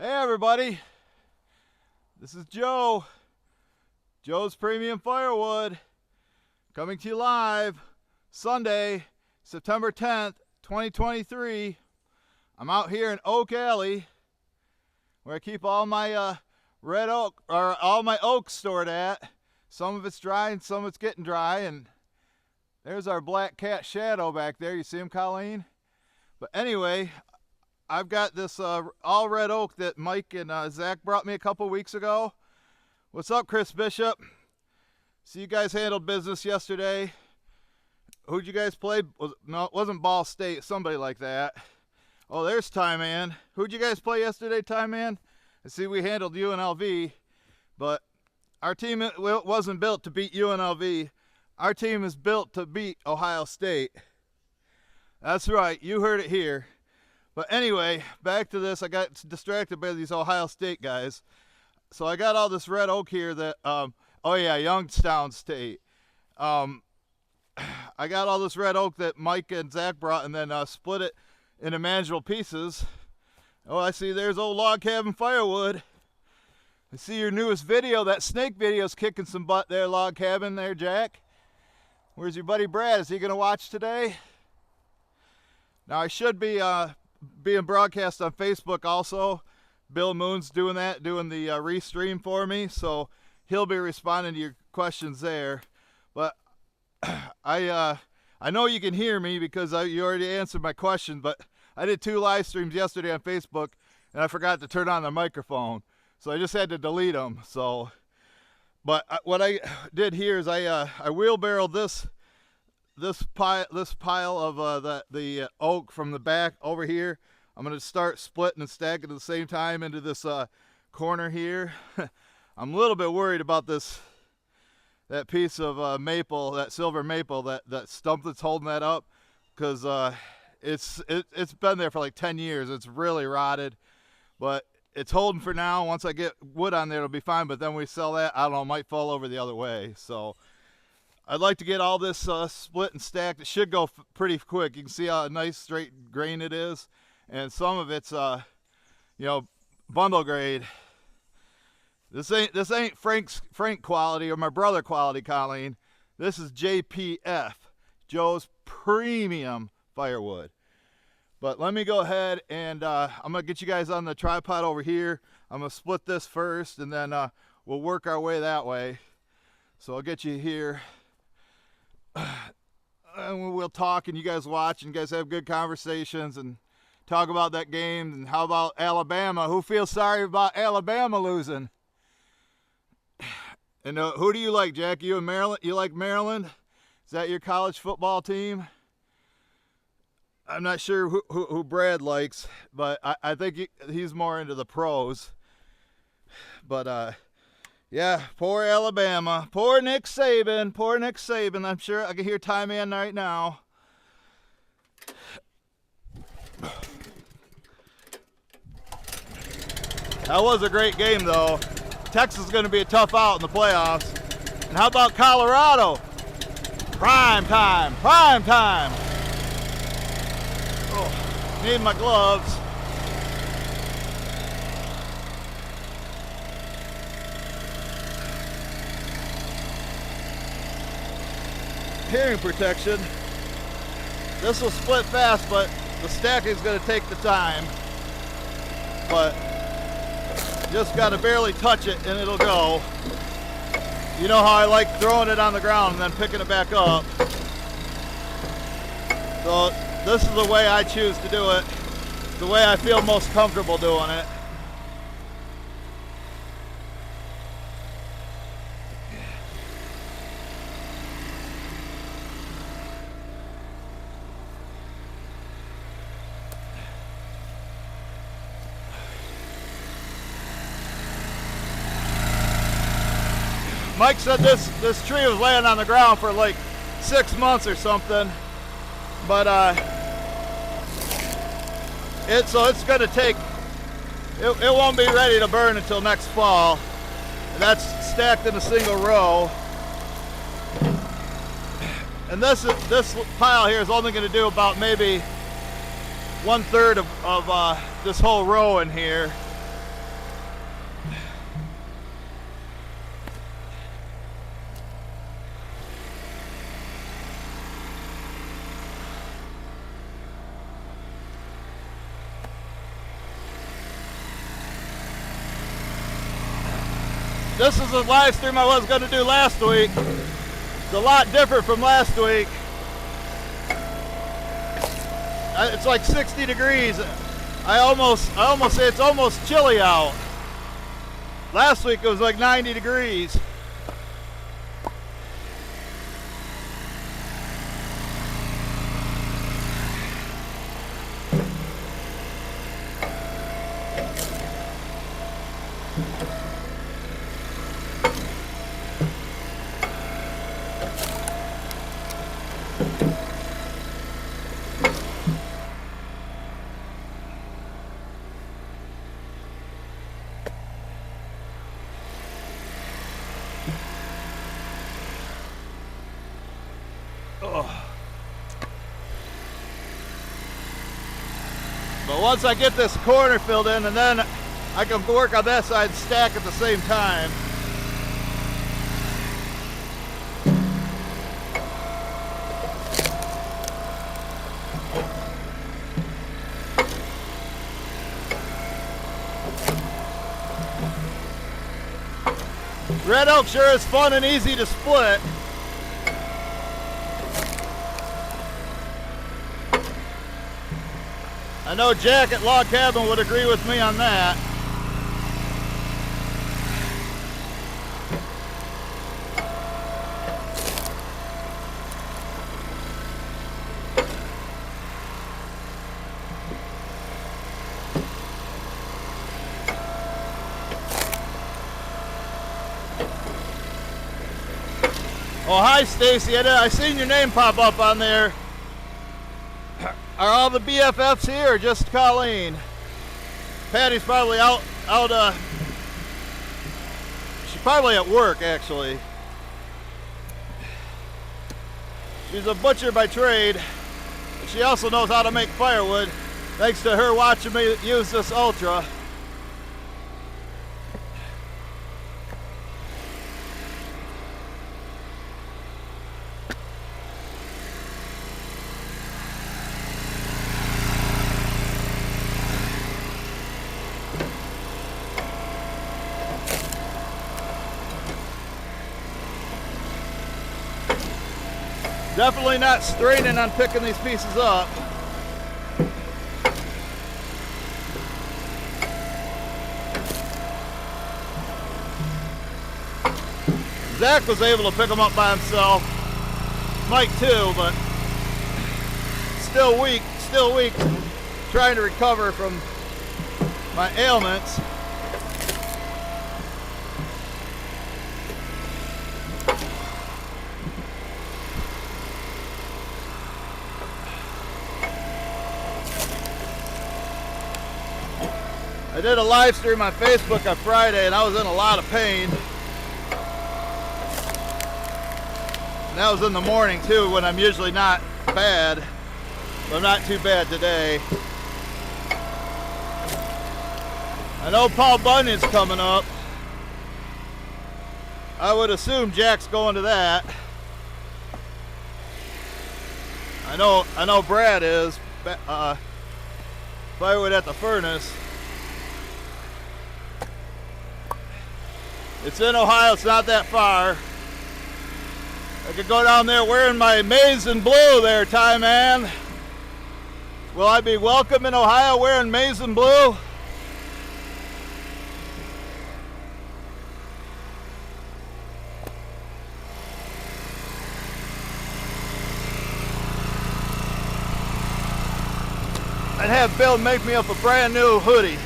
Hey everybody, this is Joe, Joe's Premium Firewood, coming to you live Sunday, September 10th, 2023. I'm out here in Oak Alley, where I keep all my red oak, or all my oak stored at. Some of it's dry and some of it's getting dry, and there's our black cat Shadow back there. You see him, Colleen? But anyway, I've got this all red oak that Mike and Zach brought me a couple weeks ago. What's up, Chris Bishop? See, you guys handled business yesterday. Who'd you guys play? No, it wasn't Ball State. Somebody like that. Oh, there's Ty Man. Who'd you guys play yesterday, Ty Man? I see we handled UNLV, but our team wasn't built to beat UNLV. Our team is built to beat Ohio State. That's right. You heard it here. But anyway, back to this. I got distracted by these Ohio State guys. So I got all this red oak here that, oh yeah, Youngstown State. I got all this red oak that Mike and Zach brought and then split it into manageable pieces. Oh, I see there's old Log Cabin Firewood. I see your newest video. That snake video's kicking some butt there, Log Cabin there, Jack. Where's your buddy Brad? Is he going to watch today? Now I should be being broadcast on Facebook also. Bill Moon's doing that, doing the restream for me, so he'll be responding to your questions there. But I know you can hear me because you already answered my question, but I did 2 live streams yesterday on Facebook and I forgot to turn on the microphone, so I just had to delete them. So, but what I did here is I wheelbarrowed this pile of the oak from the back over here. I'm going to start splitting and stacking at the same time into this corner here. I'm a little bit worried about that piece of maple, that silver maple, that stump that's holding that up, because it's been there for like 10 years. It's really rotted, but it's holding for now. Once I get wood on there, it'll be fine. But then we sell that, I don't know, it might fall over the other way. So I'd like to get all this split and stacked. It should go pretty quick. You can see how nice straight grain it is, and some of it's bundle grade. This ain't Frank quality or my brother quality, Colleen. This is JPF, Joe's Premium Firewood. But let me go ahead and I'm gonna get you guys on the tripod over here. I'm gonna split this first, and then we'll work our way that way. So I'll get you here. And we'll talk, and you guys watch, and you guys have good conversations and talk about that game. And how about Alabama? Who feels sorry about Alabama losing? And who do you like, Jack? You in Maryland? You like Maryland? Is that your college football team? I'm not sure who Brad likes, but I think he's more into the pros. But yeah, poor Alabama. Poor Nick Saban. Poor Nick Saban. I'm sure I can hear Ty Man right now. That was a great game, though. Texas is going to be a tough out in the playoffs. And how about Colorado? Prime time. Prime time. Oh, need my gloves. Hearing protection. This will split fast, but the stacking is going to take the time. But just got to barely touch it and it'll go. You know how I like throwing it on the ground and then picking it back up. So this is the way I choose to do it, the way I feel most comfortable doing it. Mike said this tree was laying on the ground for like 6 months or something, but it's going to take. It won't be ready to burn until next fall. That's stacked in a single row, and this pile here is only going to do about maybe 1/3 of this whole row in here. This is a live stream I was going to do last week. It's a lot different from last week. It's like 60 degrees. I almost say it's almost chilly out. Last week it was like 90 degrees. But once I get this corner filled in, and then I can work on that side and stack at the same time. Red oak sure is fun and easy to split. I know Jack at Log Cabin would agree with me on that. Oh, hi Stacy, I seen your name pop up on there. Are all the BFFs here or just Colleen? Patty's probably out, she's probably at work actually. She's a butcher by trade. But she also knows how to make firewood, thanks to her watching me use this Ultra. Definitely not straining on picking these pieces up. Zach was able to pick them up by himself. Mike too, but still weak, trying to recover from my ailments. I did a live stream on Facebook on Friday and I was in a lot of pain. And that was in the morning too, when I'm usually not bad. But I'm not too bad today. I know Paul Bunyan's coming up. I would assume Jack's going to that. I know Brad is. Firewood at the furnace. It's in Ohio, it's not that far. I could go down there wearing my maize and blue there, Ty Man. Will I be welcome in Ohio wearing maize and blue? I'd have Bill make me up a brand new hoodie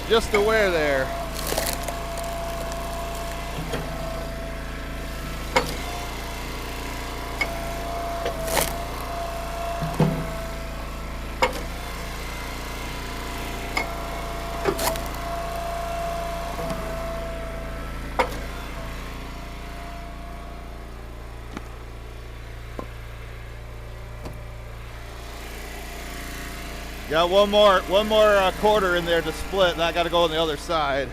just to wear there. Got one more quarter in there to split, and I got to go on the other side.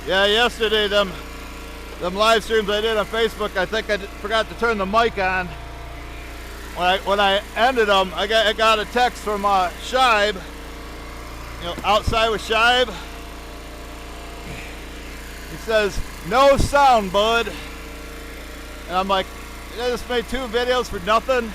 Yeah, yesterday them live streams I did on Facebook, I think I forgot to turn the mic on. When I ended them, I got a text from Shibe, outside with Shibe. He says, "No sound, bud." And I'm like, I just made 2 videos for nothing.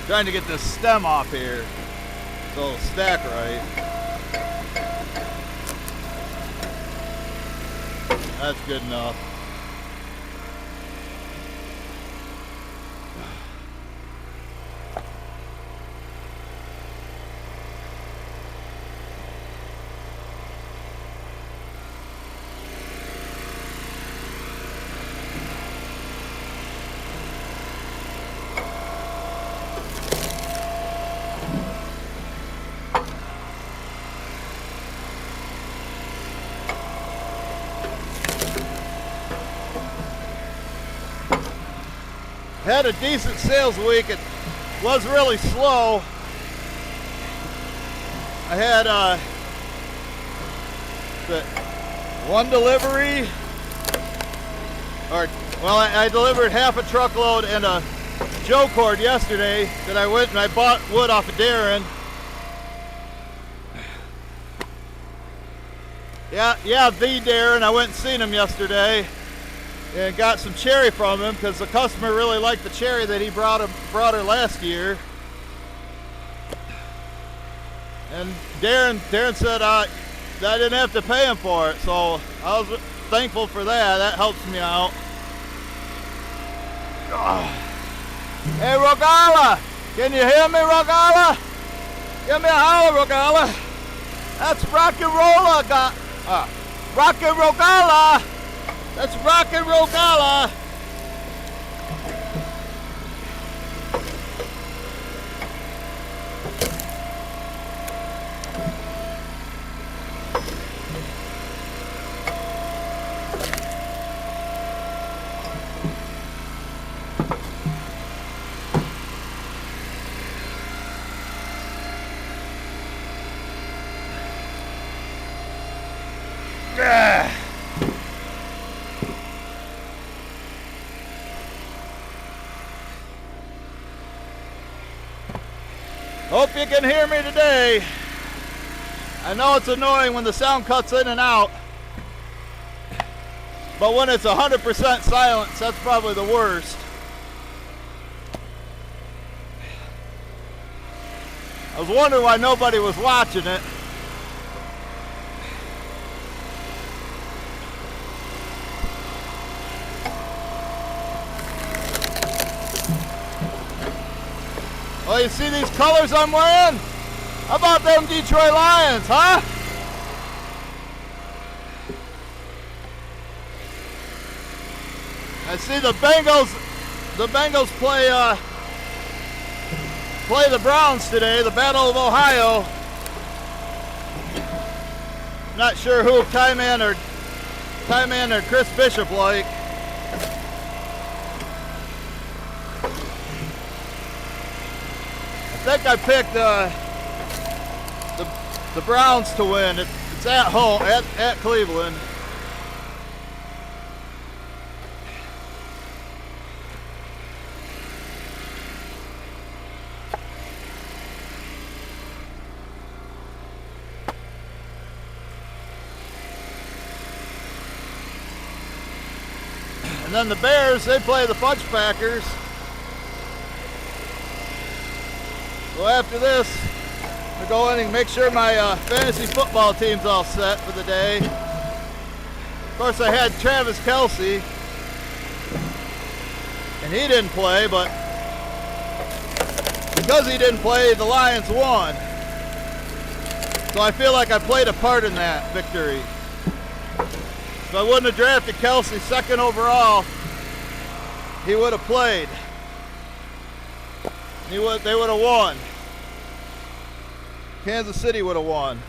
Trying to get this stem off here so it'll stack right. That's good enough. Had a decent sales week. It was really slow. I had one delivery, I delivered half a truckload and a Joe cord yesterday that I went and I bought wood off of Darren. Yeah, the Darren. I went and seen him yesterday and got some cherry from him because the customer really liked the cherry that he brought her last year. And Darren said I didn't have to pay him for it, so I was thankful for that. That helps me out. Hey, Rogala! Can you hear me, Rogala? Give me a holler, Rogala. That's rock and roller, rock and Rogala. That's rock and Rogala. Hope you can hear me today. I know it's annoying when the sound cuts in and out, but when it's 100% silence, that's probably the worst. I was wondering why nobody was watching it. Well, you see these colors I'm wearing? How about them Detroit Lions, huh? I see the Bengals play the Browns today, the Battle of Ohio. Not sure who Ty Man or Chris Bishop like. I think I picked the Browns to win. It's at home, at Cleveland. And then the Bears, they play the Fudge Packers. So after this, I go in and make sure my fantasy football team's all set for the day. Of course, I had Travis Kelce, and he didn't play, but because he didn't play, the Lions won. So I feel like I played a part in that victory. If I wouldn't have drafted Kelce second overall, he would have played. They would have won. Kansas City would have won.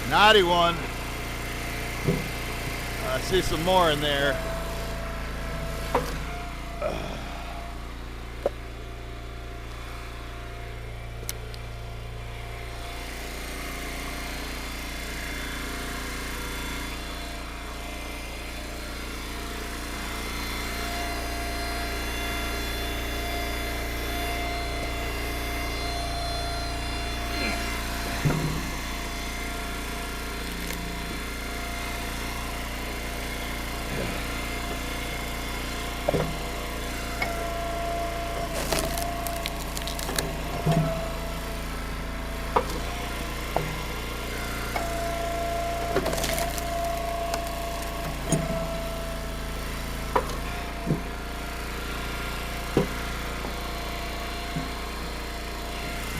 Naughty one. I see some more in there.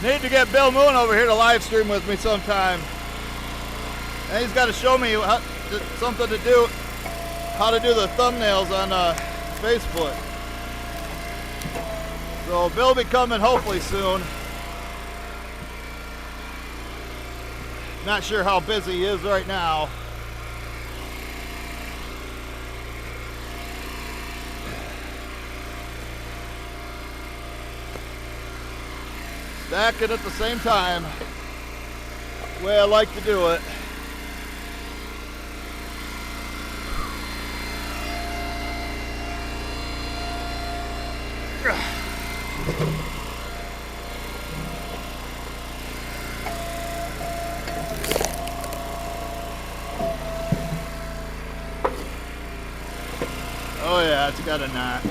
Need to get Bill Moon over here to live stream with me sometime. And he's got to show me something to do, how to do the thumbnails on Facebook. So Bill will be coming hopefully soon. Not sure how busy he is right now. Stack it at the same time, the way I like to do it. Oh yeah, it's got a knot.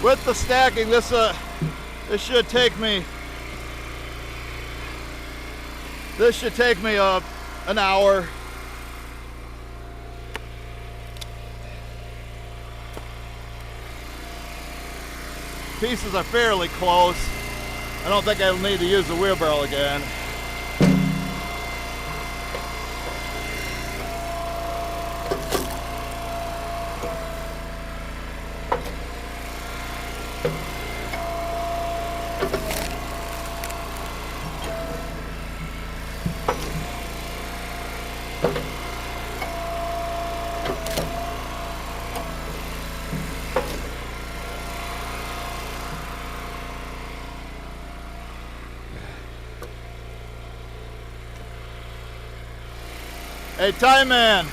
With the stacking, this should take me. This should take me an hour. Pieces are fairly close. I don't think I'll need to use the wheelbarrow again. Hey, Time Man,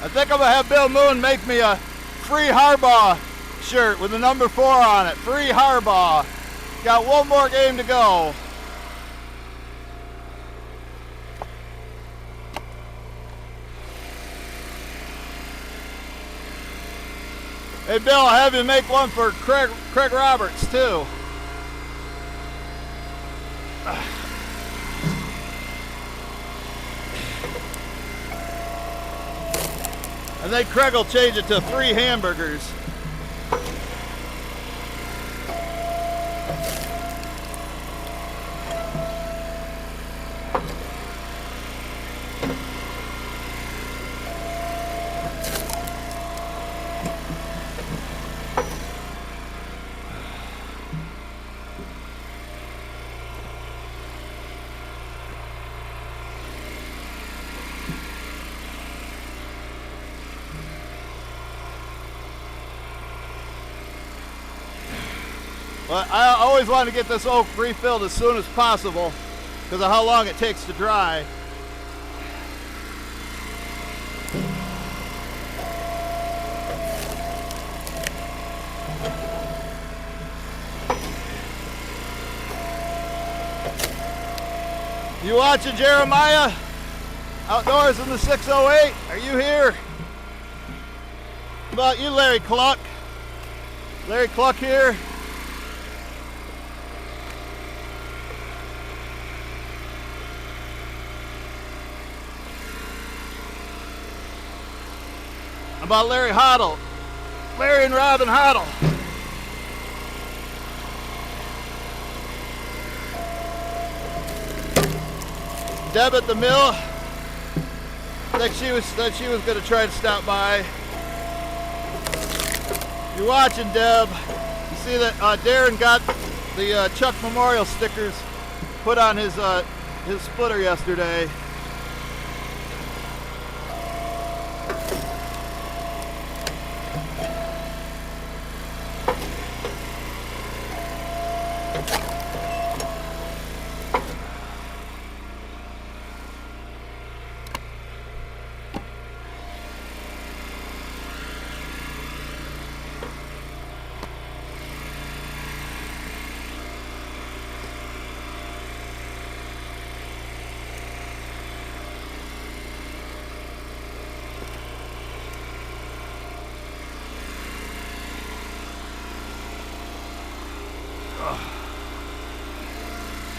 I think I'm going to have Bill Moon make me a free Harbaugh shirt with the number 4 on it. Free Harbaugh. Got one more game to go. Hey, Bill, I'll have you make one for Craig Roberts, too. And then Craig will change it to 3 hamburgers. But I always want to get this oak refilled as soon as possible because of how long it takes to dry. You watching, Jeremiah? Outdoors in the 608. Are you here? How about you, Larry Cluck? Larry Cluck here. How about Larry Hoddle? Larry and Robin Hoddle. Deb at the mill. Said she was going to try to stop by. You're watching, Deb. You see that Darren got the Chuck Memorial stickers put on his splitter yesterday.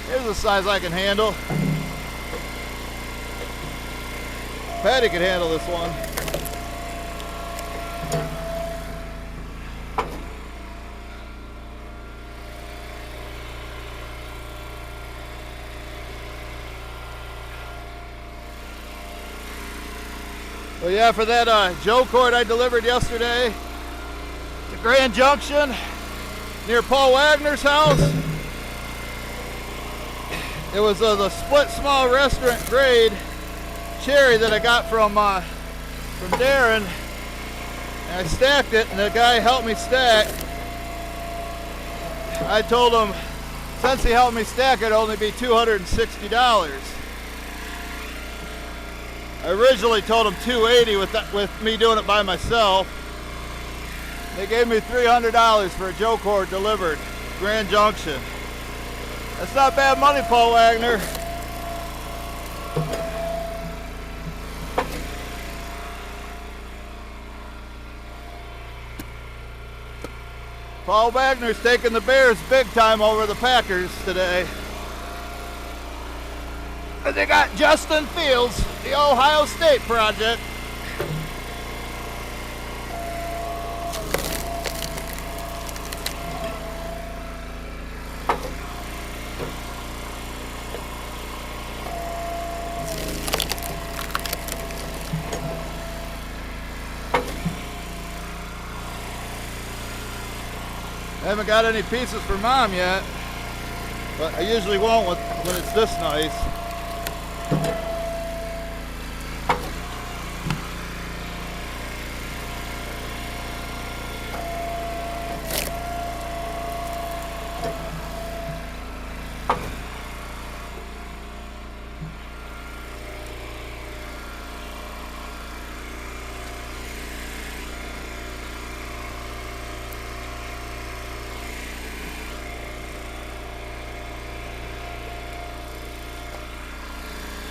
Here's the size I can handle. Patty can handle this one. Well, yeah, for that Joe cord I delivered yesterday to Grand Junction near Paul Wagner's house. It was the split small restaurant grade cherry that I got from Darren, and I stacked it, and the guy helped me stack. I told him since he helped me stack, it'd only be $260. I originally told him $280 with me doing it by myself. They gave me $300 for a Joe cord delivered, Grand Junction. That's not bad money, Paul Wagner. Paul Wagner's taking the Bears big time over the Packers today. And they got Justin Fields, the Ohio State project. I haven't got any pieces for Mom yet, but I usually won't when it's this nice.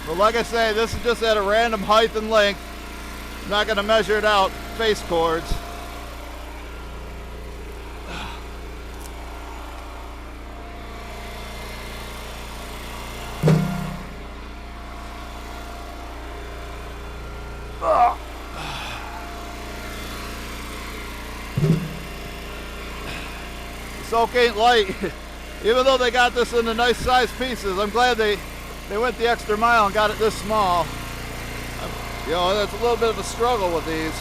Well, like I say, this is just at a random height and length. I'm not going to measure it out, face cords. This oak ain't light. Even though they got this in the nice size pieces, I'm glad they went the extra mile and got it this small. You know, that's a little bit of a struggle with these.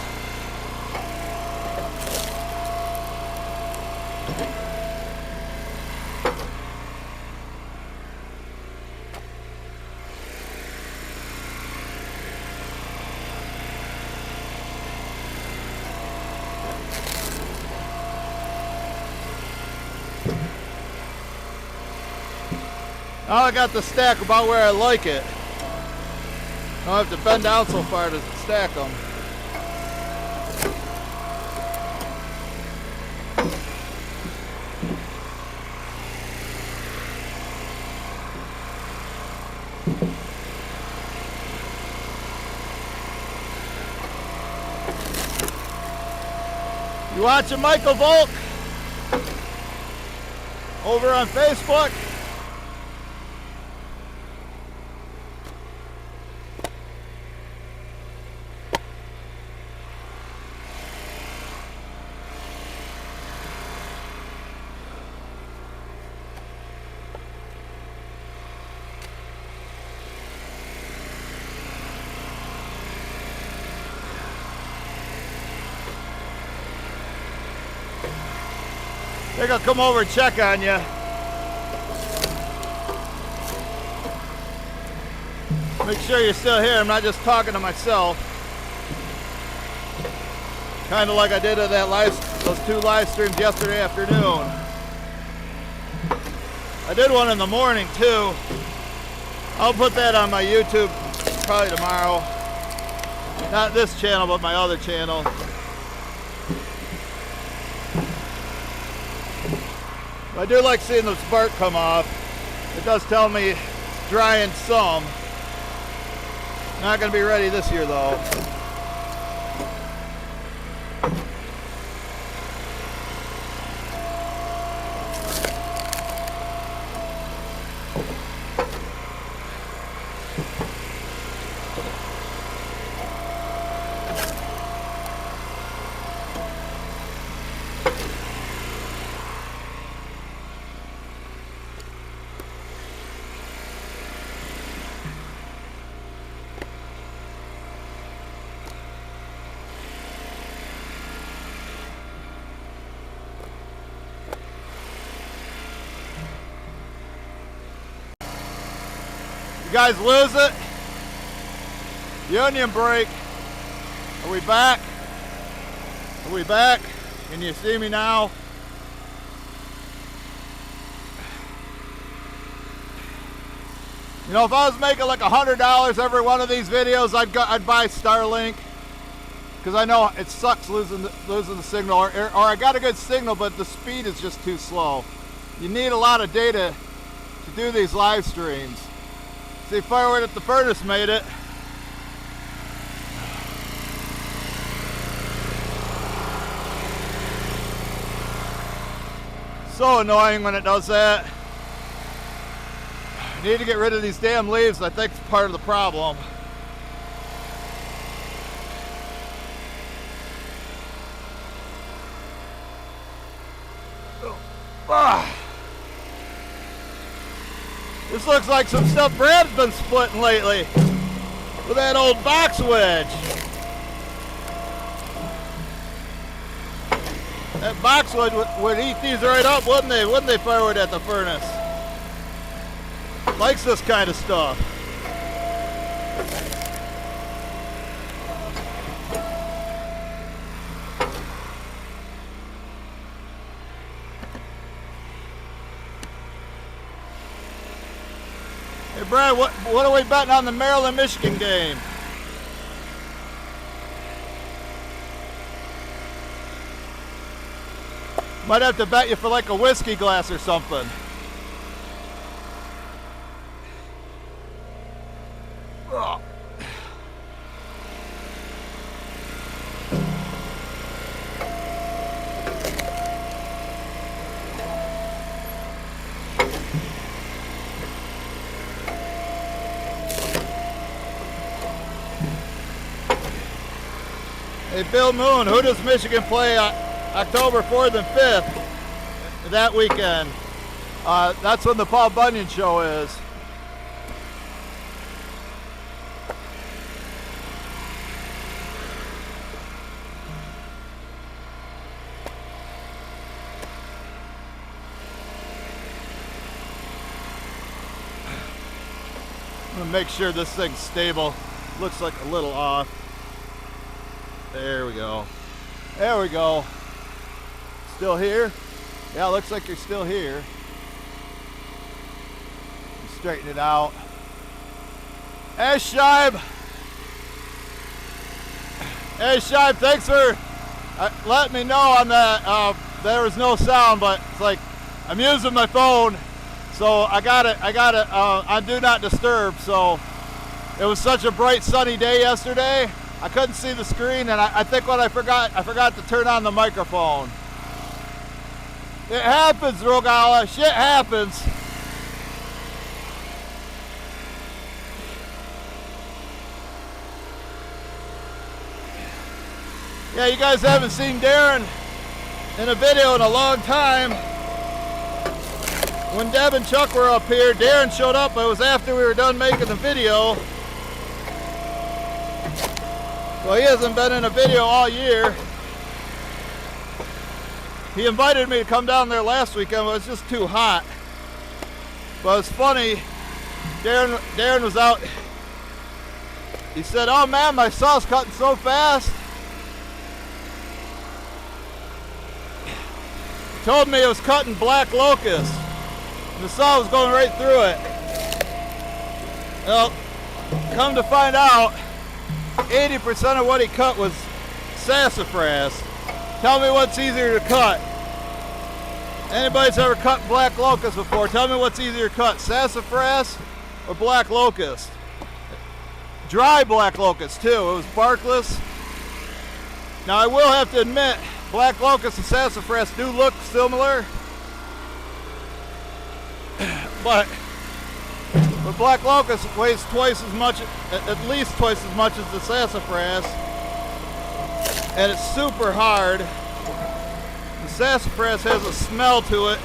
Now I got the stack about where I like it. I don't have to bend down so far to stack them. You watching Michael Volk over on Facebook? I think I'll come over and check on you. Make sure you're still here. I'm not just talking to myself. Kind of like I did at those 2 live streams yesterday afternoon. I did one in the morning too. I'll put that on my YouTube probably tomorrow. Not this channel, but my other channel. I do like seeing the spark come off. It does tell me it's drying some. Not going to be ready this year though. You guys lose it? Union break. Are we back? Are we back? Can you see me now? You know, if I was making like $100 every one of these videos, I'd buy Starlink, because I know it sucks losing the signal, or I got a good signal, but the speed is just too slow. You need a lot of data to do these live streams. See, Firewood at the furnace made it. So annoying when it does that. I need to get rid of these damn leaves. I think it's part of the problem. This looks like some stuff Brad's been splitting lately with that old box wedge. That box wedge would eat these right up, wouldn't they? Wouldn't they, Firewood at the furnace? Likes this kind of stuff. Hey Brad, what are we betting on the Maryland-Michigan game? Might have to bet you for like a whiskey glass or something. Ugh. Hey Bill Moon, who does Michigan play October 4th and 5th that weekend? That's when the Paul Bunyan show is. I'm gonna make sure this thing's stable. Looks like a little off. There we go. There we go. Still here? Yeah, looks like you're still here. straighten it out. Hey, Shibe. Hey, Shibe, thanks for letting me know on that. There was no sound, but it's like I'm using my phone, so I got it on Do Not Disturb. So it was such a bright sunny day yesterday, I couldn't see the screen, and I think what I forgot to turn on the microphone. It happens, Rogala. Shit happens. Yeah, you guys haven't seen Darren in a video in a long time. When Deb and Chuck were up here, Darren showed up. It was after we were done making the video. Well, he hasn't been in a video all year. He invited me to come down there last weekend, but it was just too hot. But it's funny, Darren was out. He said, "Oh man, my saw's cutting so fast." He told me it was cutting black locust. And the saw was going right through it. Well, come to find out, 80% of what he cut was sassafras. Tell me what's easier to cut. Anybody's ever cut black locust before? Tell me what's easier to cut, sassafras or black locust? Dry black locust too, it was barkless. Now I will have to admit, black locust and sassafras do look similar. But black locust weighs twice as much, at least twice as much as the sassafras. And it's super hard. The sassafras has a smell to it.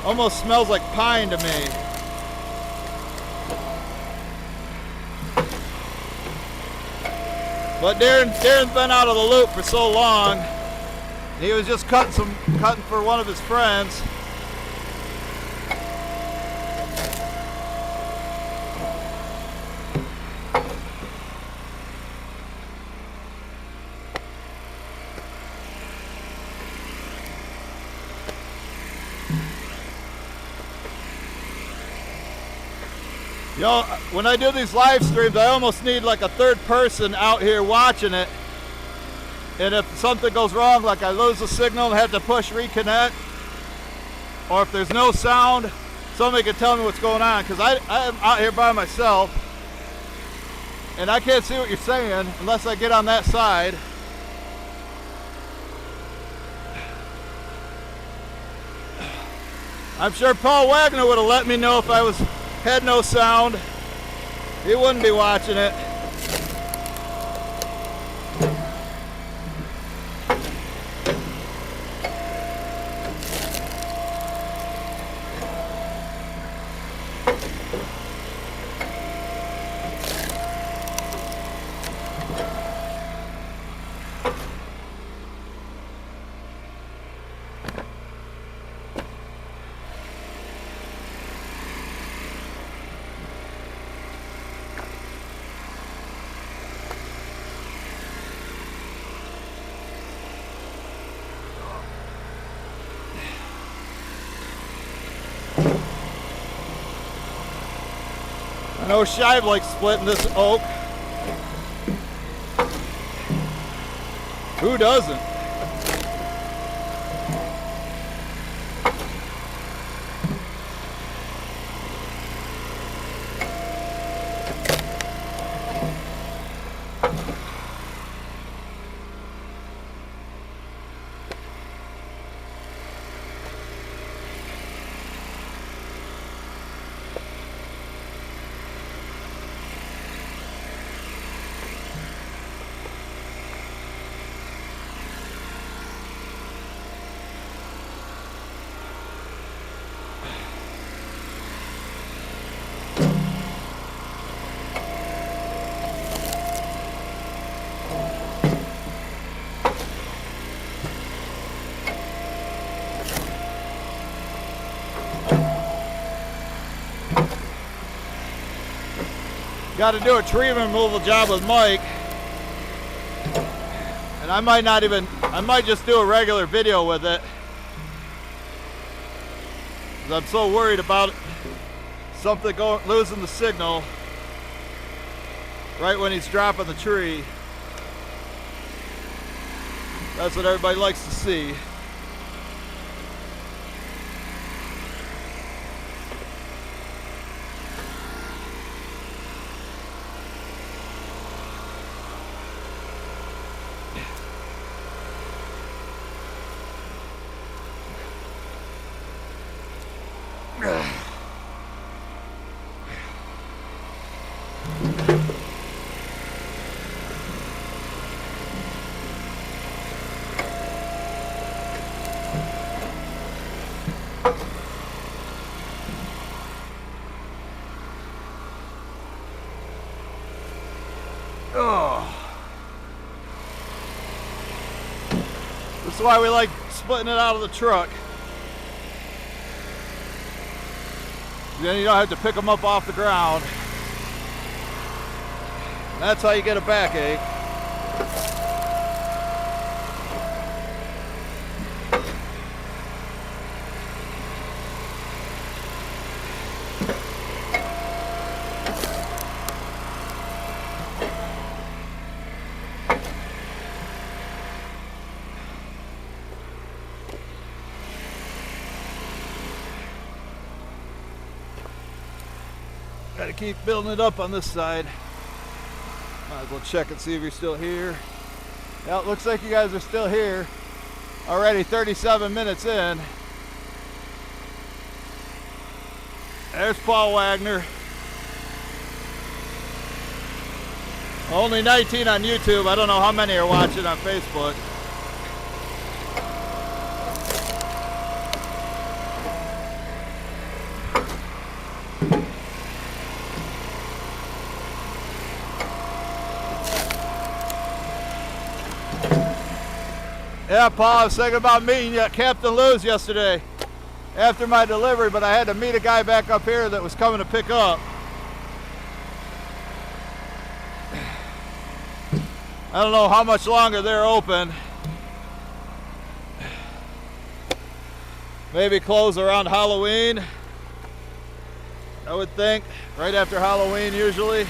Almost smells like pine to me. But Darren's been out of the loop for so long. He was just cutting for one of his friends. You know, when I do these live streams, I almost need like a third person out here watching it. And if something goes wrong, like I lose the signal and have to push reconnect, or if there's no sound, somebody can tell me what's going on, because I'm out here by myself and I can't see what you're saying unless I get on that side. I'm sure Paul Wagner would have let me know if I had no sound. He wouldn't be watching it. I know Shive likes splitting this oak. Who doesn't? Got to do a tree removal job with Mike, and I might just do a regular video with it, 'cause I'm so worried about something losing the signal right when he's dropping the tree. That's what everybody likes to see. That's why we like splitting it out of the truck. Then you don't have to pick them up off the ground. And that's how you get a backache. Gotta keep building it up on this side. Might as well check and see if you're still here. Yeah, it looks like you guys are still here. Already 37 minutes in. There's Paul Wagner. Only 19 on YouTube. I don't know how many are watching on Facebook. Yeah, Paul, I was thinking about meeting you at Captain Lou's yesterday after my delivery, but I had to meet a guy back up here that was coming to pick up. I don't know how much longer they're open. Maybe close around Halloween, I would think, right after Halloween usually.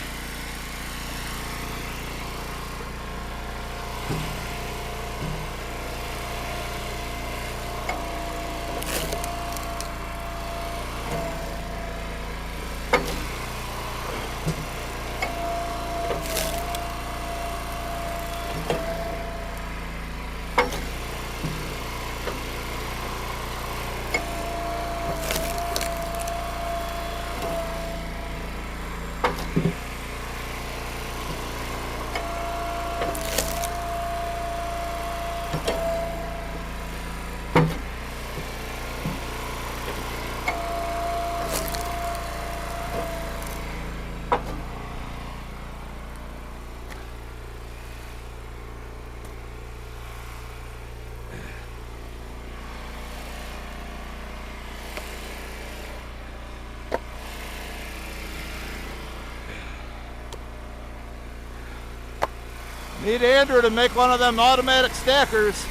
Need Andrew to make one of them automatic stackers.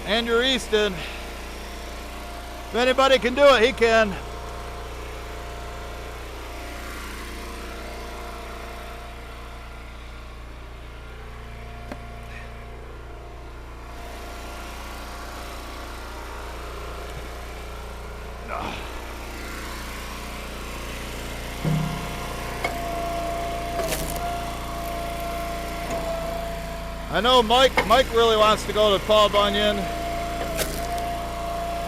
Andrew Easton. If anybody can do it, he can. I know Mike really wants to go to Paul Bunyan.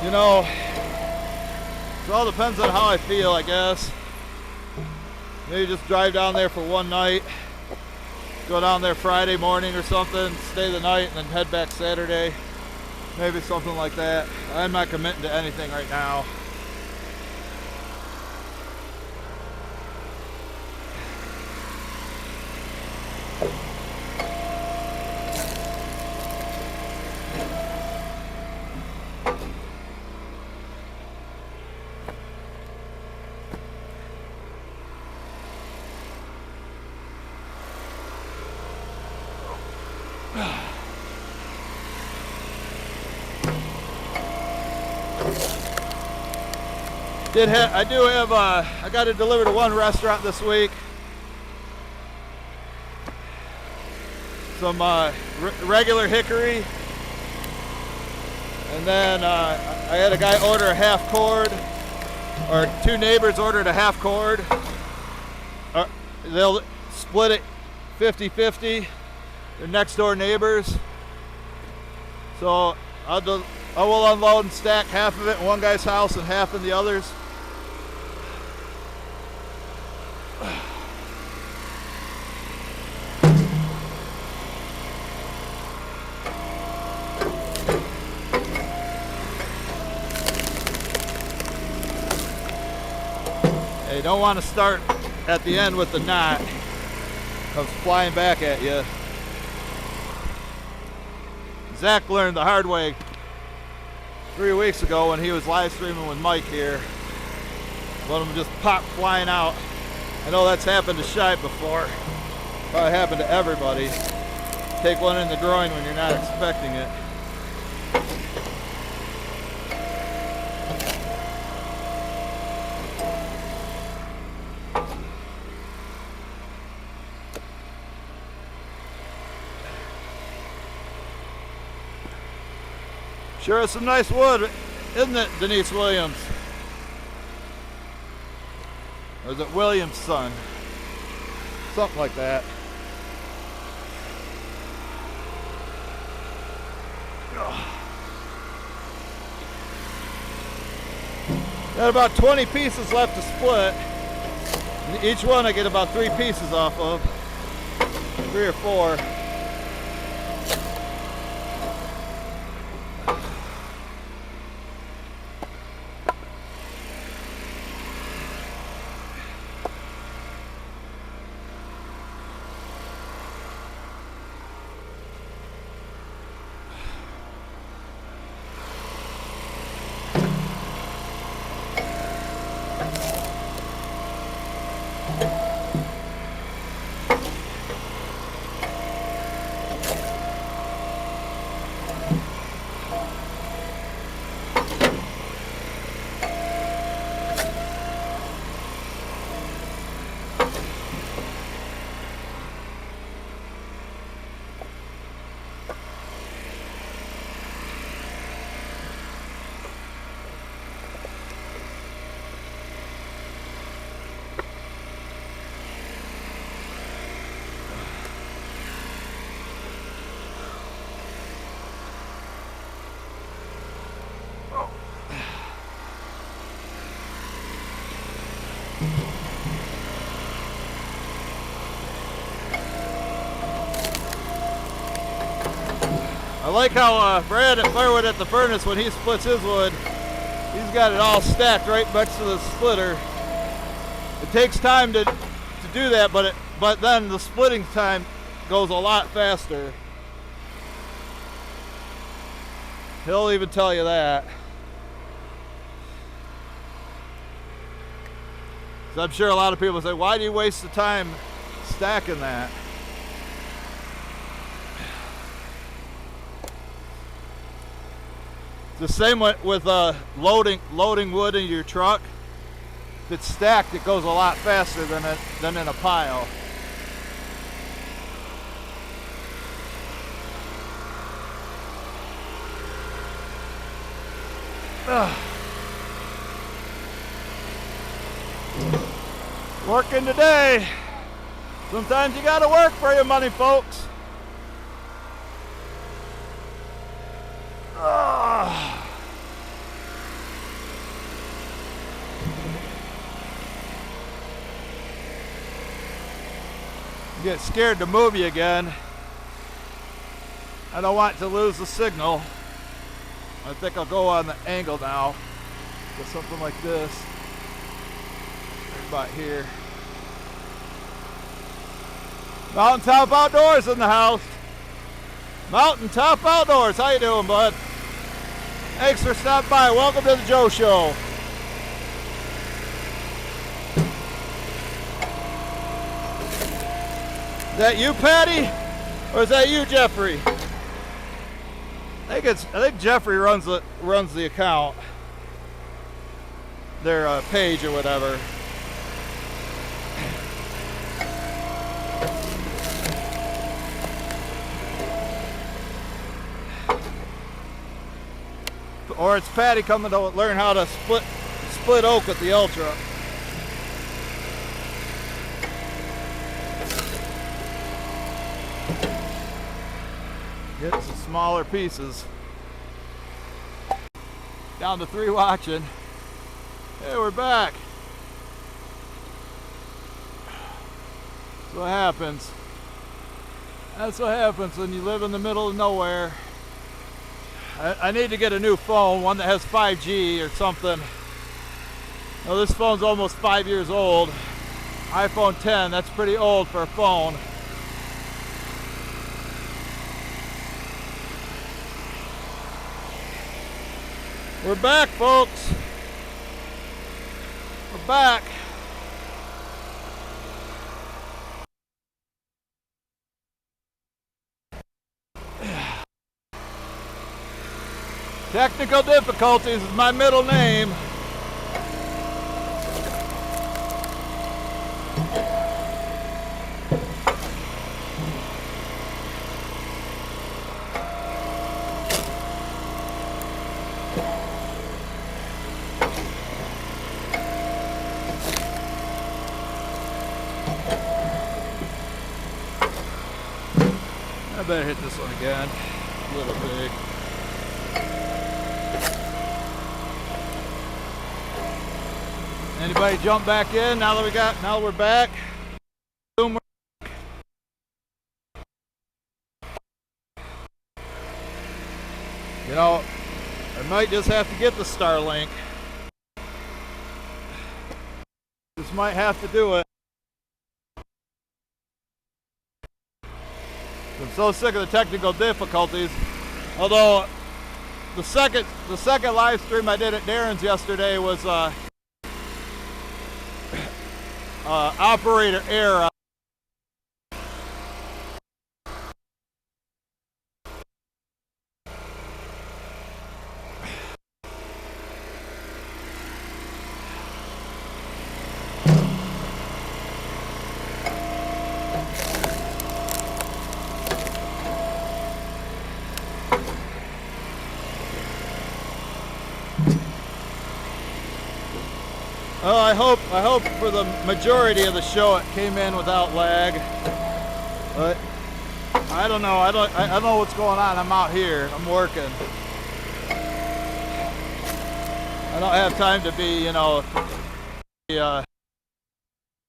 You know, it all depends on how I feel, I guess. Maybe just drive down there for one night. Go down there Friday morning or something, stay the night, and then head back Saturday. Maybe something like that. I'm not committing to anything right now. I got to deliver to one restaurant this week. Some regular hickory. And then I had a guy order a half cord, or two neighbors ordered a half cord. They'll split it 50-50. They're next door neighbors. So I will unload and stack half of it in one guy's house and half in the other's. You don't want to start at the end with the knot. Comes flying back at you. Zach learned the hard way 3 weeks ago when he was live streaming with Mike here. Let him just pop flying out. I know that's happened to Shipe before. Probably happened to everybody. Take one in the groin when you're not expecting it. Sure is some nice wood, isn't it, Denise Williams? Or is it Williams' son? Something like that. Got about 20 pieces left to split. And each one I get about 3 pieces off of. 3 or 4. I like how Brad at Firewood at the furnace, when he splits his wood, he's got it all stacked right next to the splitter. It takes time to do that, but then the splitting time goes a lot faster. He'll even tell you that. So I'm sure a lot of people say, why do you waste the time stacking that? The same with loading wood in your truck. If it's stacked, it goes a lot faster than in a pile. Working today. Sometimes you gotta work for your money, folks. Get scared to move you again. I don't want to lose the signal. I think I'll go on the angle now. Get something like this. Right about here. Mountaintop Outdoors in the house. Mountaintop Outdoors, how you doing, bud? Thanks for stopping by. Welcome to the Joe Show. Is that you, Patty? Or is that you, Jeffrey? I think Jeffrey runs the account. their page or whatever. Or it's Patty coming to learn how to split oak with the Ultra. Get some smaller pieces. Down to 3 watching. Hey, we're back. That's what happens. That's what happens when you live in the middle of nowhere. I need to get a new phone, one that has 5G or something. Now, this phone's almost 5 years old. iPhone 10, that's pretty old for a phone. We're back, folks. We're back. Technical difficulties is my middle name. I better hit this one again. A little big. Anybody jump back in now that we're back? Boom. You know, I might just have to get the Starlink. Just might have to do it. I'm so sick of the technical difficulties. Although the second live stream I did at Darren's yesterday was operator error. Well, I hope for the majority of the show it came in without lag, but I don't know. I don't know what's going on. I'm out here. I'm working. I don't have time to be, you know, the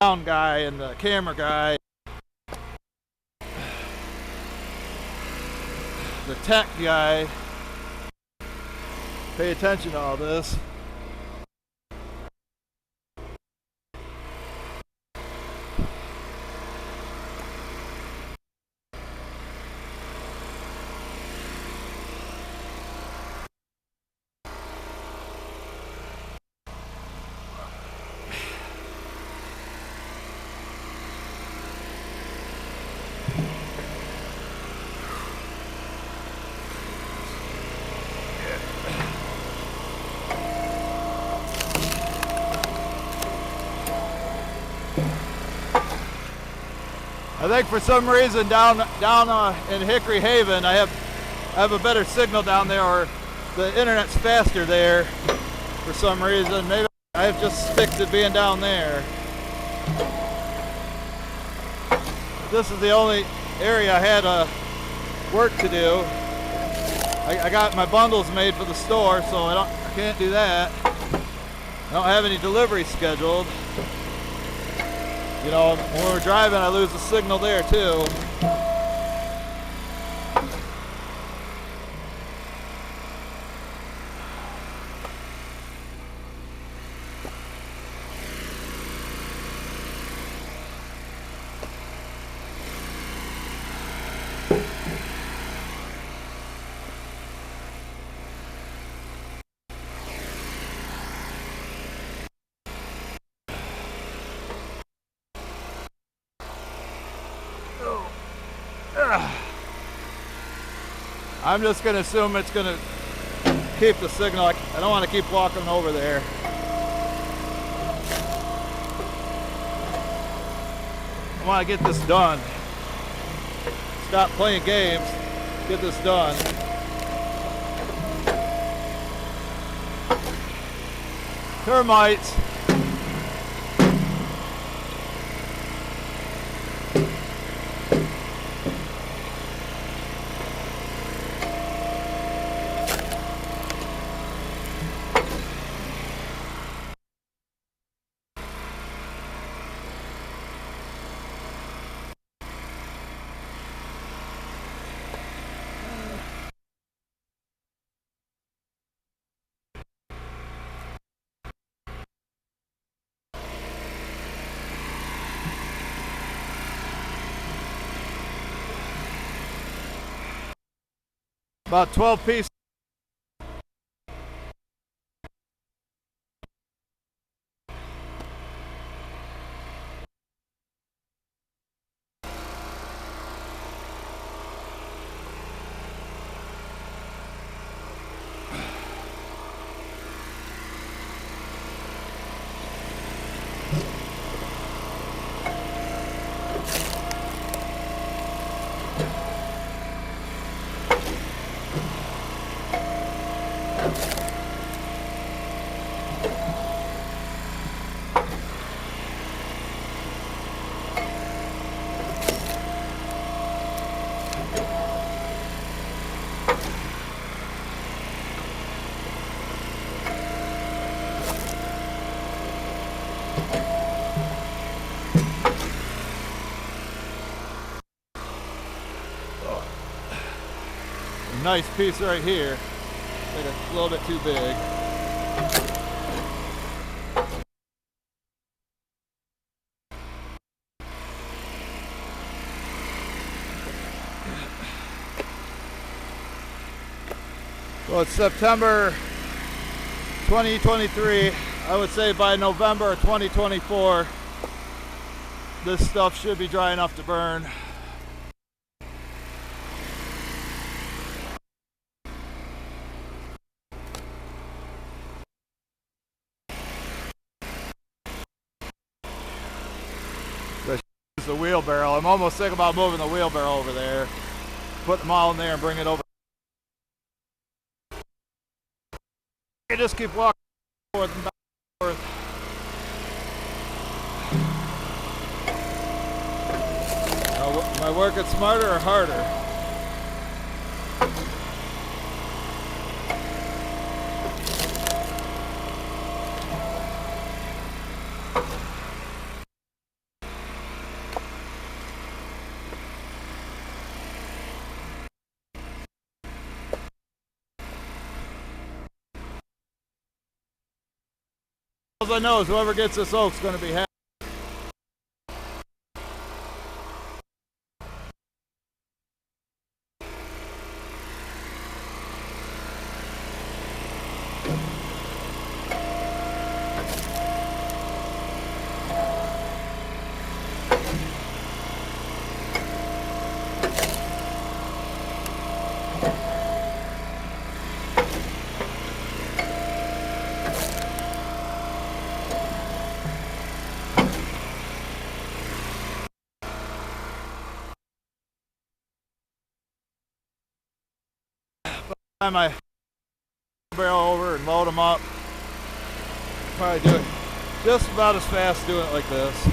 sound guy and the camera guy, the tech guy. Pay attention to all this. I think for some reason down in Hickory Haven, I have a better signal down there, or the internet's faster there for some reason. Maybe I have just stick to being down there. This is the only area I had work to do. I got my bundles made for the store, so I can't do that. I don't have any delivery scheduled. You know, when we're driving, I lose the signal there too. I'm just going to assume it's going to keep the signal. I don't want to keep walking over there. I want to get this done. Stop playing games. Get this done. Termites. About 12 pieces. Nice piece right here. Like a little bit too big. Well, it's September 2023. I would say by November 2024, this stuff should be dry enough to burn. The wheelbarrow. I'm almost thinking about moving the wheelbarrow over there, put them all in there and bring it over. You just keep walking forth and back and forth. Am I working smarter or harder? All I know is whoever gets this oak's going to be happy. Time I barrel over and load them up, probably do it just about as fast doing it like this.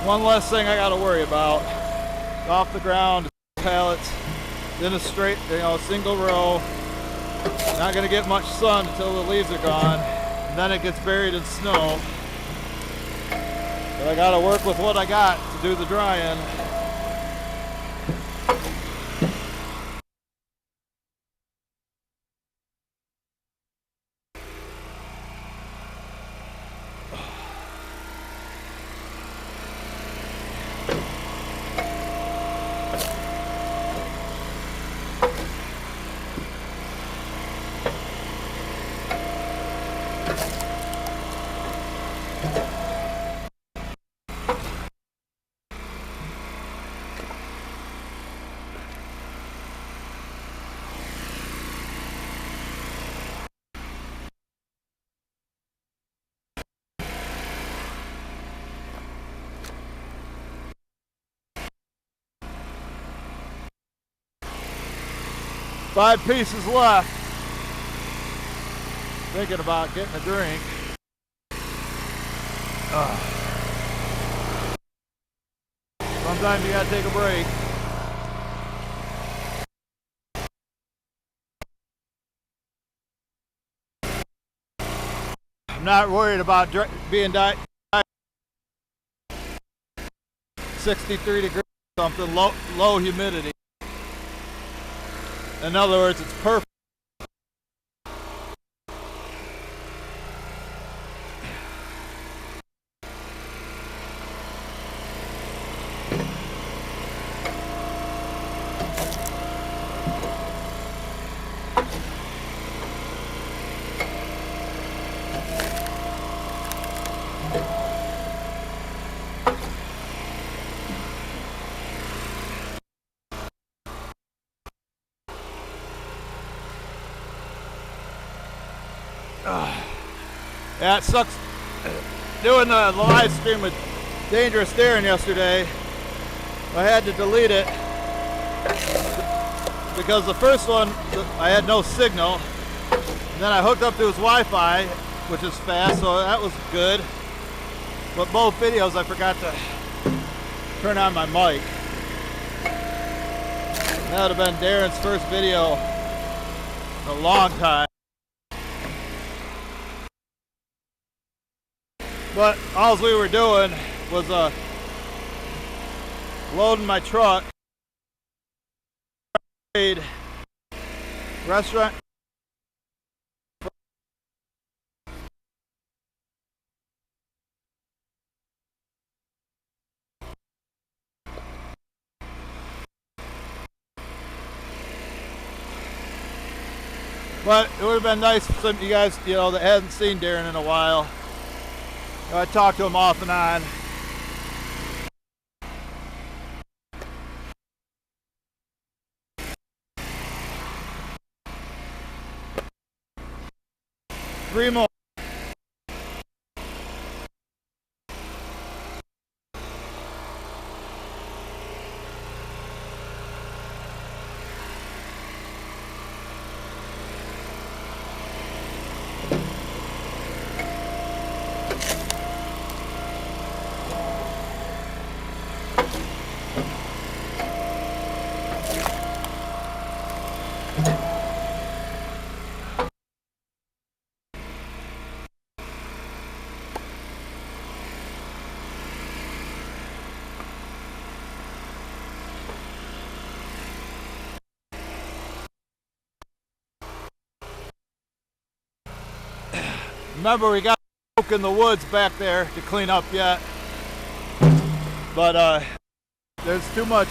One less thing I got to worry about. Off the ground, pallets, then a straight, single row, Not going to get much sun until the leaves are gone, and then it gets buried in snow. But I got to work with what I got to do the drying. Five pieces left. Thinking about getting a drink. Sometimes you gotta take a break. I'm not worried about being 63 degrees, something low humidity. In other words, it's perfect. Yeah, it sucks doing the live stream with Dangerous Darren yesterday. I had to delete it because the first one I had no signal, and then I hooked up to his Wi-Fi, which is fast, so that was good. But both videos I forgot to turn on my mic. That would have been Darren's first video in a long time. But all we were doing was loading my truck, restaurant. But it would have been nice for some of you guys, that hasn't seen Darren in a while. I talk to him off and on. Three more. Remember, we got oak in the woods back there to clean up yet, but there's too much.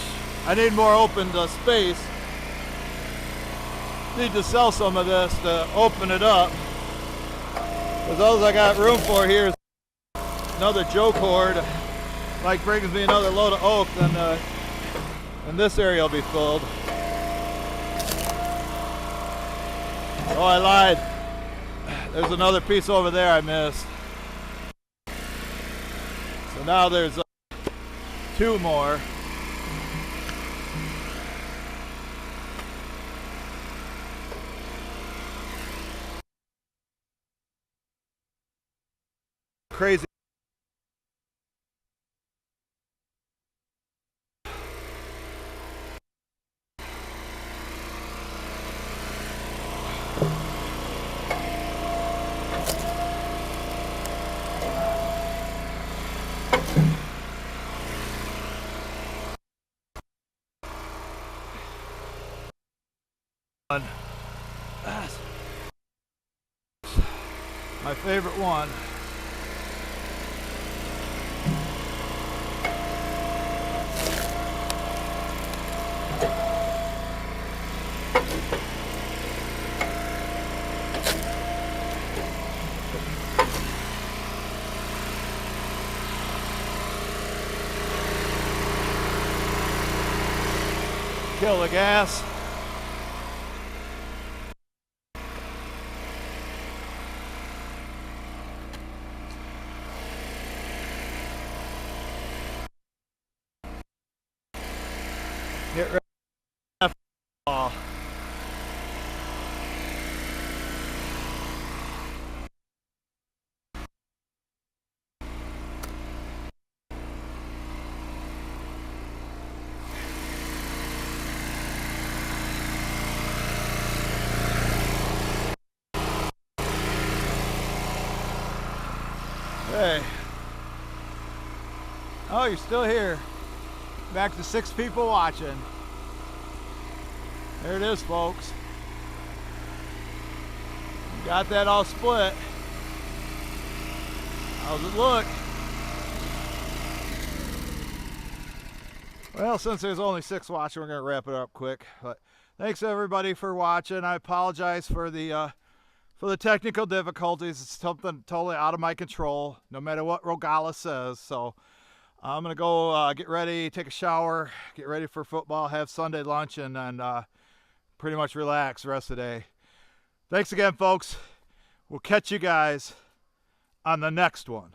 I need more open space. Need to sell some of this to open it up. Because all I got room for here is another Joe cord. Like brings me another load of oak, then and this area will be filled. Oh, I lied. There's another piece over there I missed. So now there's two more. Crazy. My favorite one. Kill the gas. Get ready. Hey. Oh, you're still here. Back to 6 people watching. There it is, folks. Got that all split. How's it look? Well, since there's only 6 watching, we're going to wrap it up quick. But thanks everybody for watching. I apologize for the technical difficulties. It's something totally out of my control, no matter what Rogala says. So I'm going to go get ready, take a shower, get ready for football, have Sunday lunch, and pretty much relax the rest of the day. Thanks again, folks. We'll catch you guys on the next one.